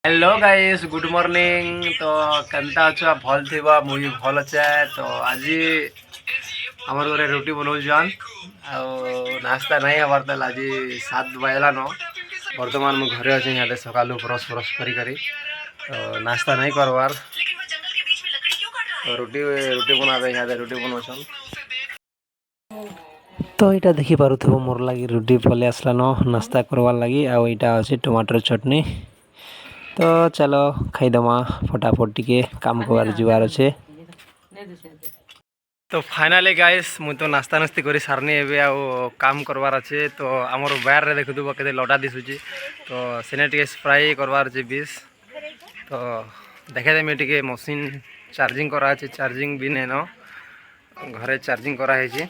Hello guys, good morning. तो केनता अच्छा भल थिबा, मुई भल अच्छे। तो आज हमर घरे रोटी बनाऊन आ नाश्ता नहीं हबार तल आज 7 बजला न। बर्तमान मु घरे अच्छे। यहाँ सकालू ब्रश फ्रश करी तो नाश्ता नहीं करवार। तो रोटी रोटी बनाबे, यहाँ रोटी बनाऊन। तो यहाँ देखी पारुथबो मोर लगी रोटी पले आसलान नाश्ता करवार लगी। आईटा अच्छे टमाटर चटनी। तो चलो खाईदमा फटाफट टिके काम कर जुआर अच्छे। तो फाइनाली गाइस मु तो नास्ता नस्ती कर सारनी एबे आ काम करवार अच्छे। तो आमर बायर रे देखुथबो केते लटा दिसुची। तो सेने टिके स्प्राई करवार अछि बीस। तो देखे देमी टिके मशीन चार्जिंग करा अछि। चार्जिंग भी नेनो घरे चार्जिंग करा है छी।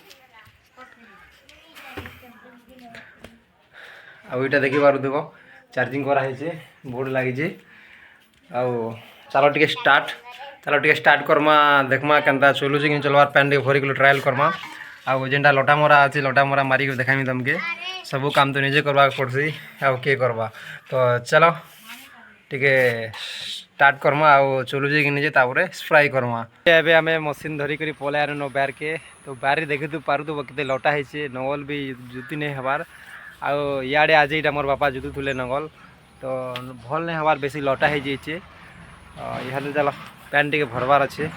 आ इटा देखि पारुथबो चार्जिंग करा है छी, बोर्ड लागी छी। आ चलो टिके स्टार्ट करमा, देखमा केनता चलुची कि चलवार पैन टिके भरी किलो ट्रायल करमा। आ जेनटा लटा मरा अछि लटा मरा मारी के देखामी तमके। सबू काम तो निजे करवा पड़सी, आ के करवा। तो चलो टिके स्टार्ट करमा आ चलुची कि निजे तापरे स्प्राई करमा। एबे हमें मशीन धरी करी पले आरे नो बैर के। तो बैर देखि तू पारु तो केते लटा है नंगल भी जुती नहीं हबार। आ इे आज यहाँ मोर बापा जुतुले नंगल। तो भल नहीं हबार, बेसी लटा है जाइए। यहाँ चलो पैन टी भरवार अच्छे।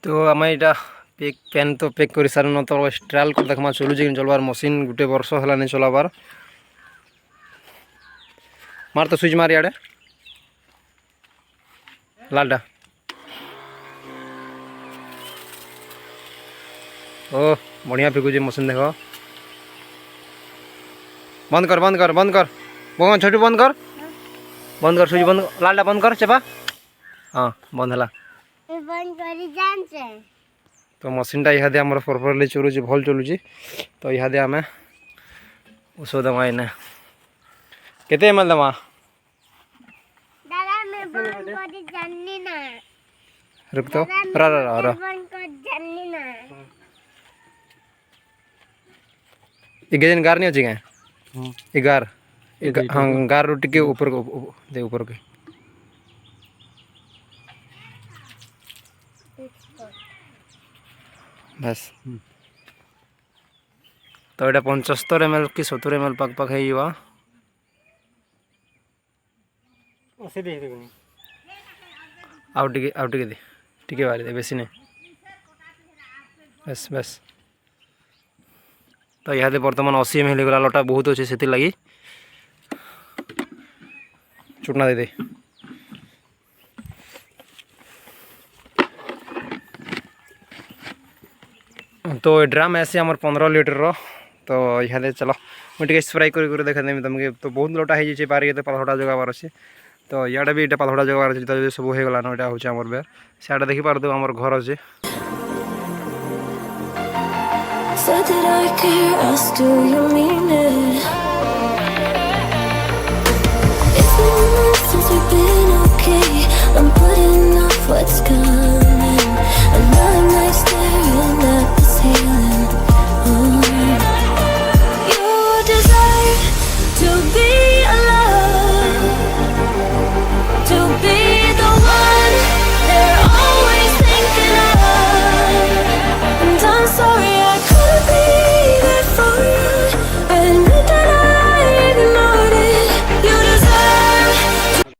तो आम यहाँ पैन तो पैक कर सारे। तो ट्रायल कर देखमा चलुची कि चलवार। मशीन गोटे वर्ष है नहीं चलाबार। मार तो स्विच मार इे लालटा। ओ बढ़िया फेकुची मशीन देख। बंद कर बंद कर बंद कर भगवान छोटू बंद कर स्विच बंद लालटा बंद कर चेपा। हाँ बंद है। तो मशीन टा इहादे आमर प्रॉपर्ली चलुची, भल चलुची। तो इहादे आमे ଔଷଧ दमा इने केते एमएल दमा रुक तो रा रा रा रा इगेजन गार नहीं अछि के गार हाँ गार रोटी के ऊपर को दे ऊपर के। बस तो ये 75 ml कि 70 ml पक पक है युवा। आउट दे टिके बारी दे बेसी नहीं। बस बस तो यहाँ बर्तमान 80 ml गला लटा बहुत अच्छे से लगी चुटना दे दे। तो ड्राम ऐसे हमारे 15 लीटर रो। तो यहाँ चलो मुझे स्प्राई कर देखा देमी तुमके। तो बहुत लटा हो बारी पाथड़ा जगाबार अच्छे। तो इे भी पाथड़ा जगाबार अच्छे। तो सब हो गलान यहाँ हूँ आम बेर सियाडे देखी पार आम घर अच्छे।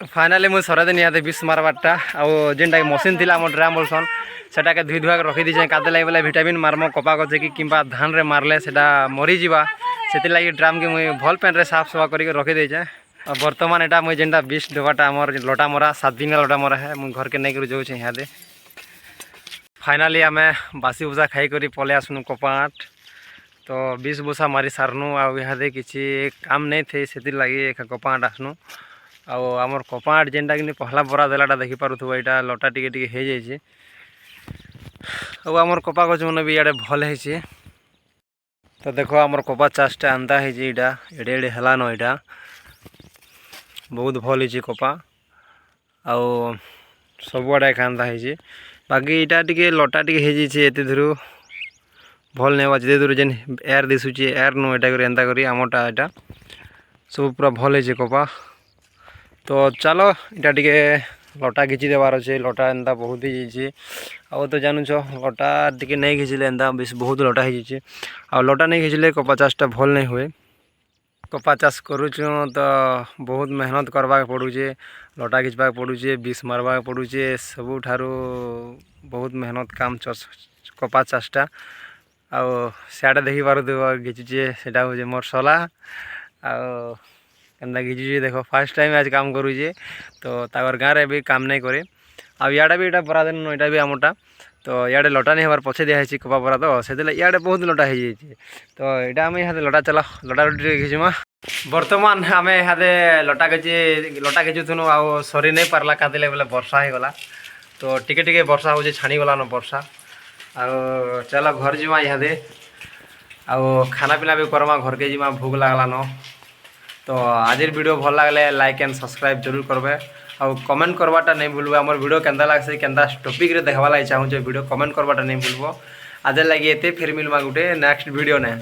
फाइनाली मुझे सर दिन यहाँ विष मारबारटा आनटा मशीन थी आम ड्राम बोलसन से धुई धुआ रखी दीचे कादे लगे बोले भिटामिन मारम कपा गचे कि धान रे मारले से मरीजा से लगी ड्राम के मुझे भल पेन रे साफ सफा करके रखी देचे। बर्तमान यहाँ मुझे जेनटा विष देवाटा आम लटा मरा 7 दिन लटा मरा है मुझे घर के नहीं कर जाऊँ यहाँ दे। फाइनाली आम बासी भूसा खाई कर पले आसनु कपाट। तो 20 भूसा मारी सारनु आदे किसी काम नहीं थे से लगी कपाट आसनु। आमर कपाट जेनटा कि पहला बरा देलाटा देखी पारुथबो यहाँ लटा टिके टिके हो जाइए। आमर कपा गछ मैंने भी इे भल है। तो देखो आमर कपा चाषटा आंदा है यहाँ एड़े एड़े हेलान यहाँ बहुत भल हो कपा आउ सबुआड़े खांदा है बाकी इटा टे लटा टे होते दूर भल नहीं हुआ जिते दूर जेन एयर दिशुचे एयर नु एटा कर एंता करी आमटा एटा सब पूरा भल है कपा। तो चलो इटा टे लटा घिची देवार अच्छे लटा एंता बहुत ही जाइए आउ तो जानूच लटा टे नहीं घिचले एंता बेस बहुत लटा हो आ लटा नहीं घिचले कपा चाषटा भल नहीं हुए। कपा चाष करुचु तो बहुत मेहनत करवा पड़ुचे लटा घिचवा पड़ुचे बीस मारवा पड़ुचे सबुठारू बहुत मेहनत काम कपा चाषटा आउ सियाड़े देखी पारुथिब घिचुचे सेटा हूँ मोर सला आउ केन्ता घिचुचे देख फास्ट टाइम आज काम करुचे तो ताकर गाँव भी काम नहीं करे आ इे भी यहाँ बरा दिन यहाँ भी आमटा तो इे लटा नहीं हमार पछे दिखाई कपा बरा तो से इे बहुत लटा हो जाए तो यहाँ आम यहाँ लटा चला लटा लुटी घिचुमा। बर्तमान आम यहाँ लटा घिचुथुनु आउ सरी नहीं पार्ला कादिले बोले वर्षा हो गला तो टिके टिके वर्षा हो छाणी गलान वर्षा आउ चलो घर जीमा यहाँ आउ खाना पीना भी करमा घर के जीमा भूख लागलान। तो आज वीडियो भल लगले लाइक एंड सब्सक्राइब जरूर करबे आउ कमेंट करवाटा नहीं भूलबे आमर वीडियो केंदा लागसे केंदा टॉपिक रे देखवाला चाहूँ वीडियो कमेंट करवाटा नहीं भूलबो। आज लगे एते फिर मिलमा गुटे नेक्स्ट वीडियो ने।